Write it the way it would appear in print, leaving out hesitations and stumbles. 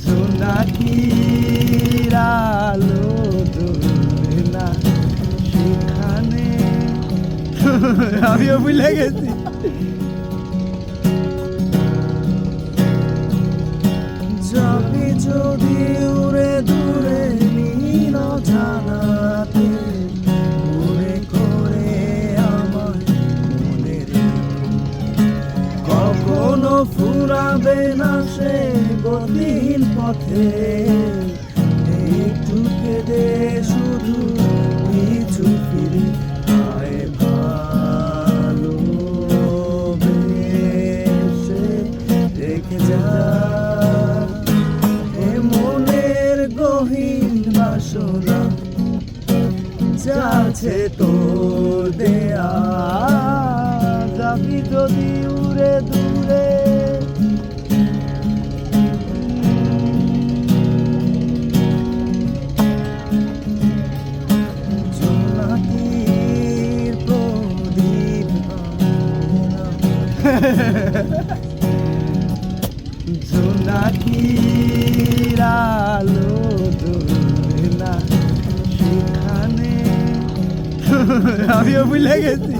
জোনাকির আলো জ্বলবে না সেখানে। আমিও ভুলে গেছি। যাবি যদি উড়ে দূরে নীল জানাতে, মনে করে আমায় মনে রেখো। কখনো ফুরাবে না সে গতিহীন পথে, একটু কেঁদে শুধু কিছু ফিরে আয় ভালোবেসে রেখে যা। গহীন বাসনা যাচ্ছে তোর দেয়া, যাবি যদি উড়ে দূরে। জোনাকির প্রদীপ জোনাকির আলো জ্বলবে না সেখানে। আমিও ভুলে গেছি।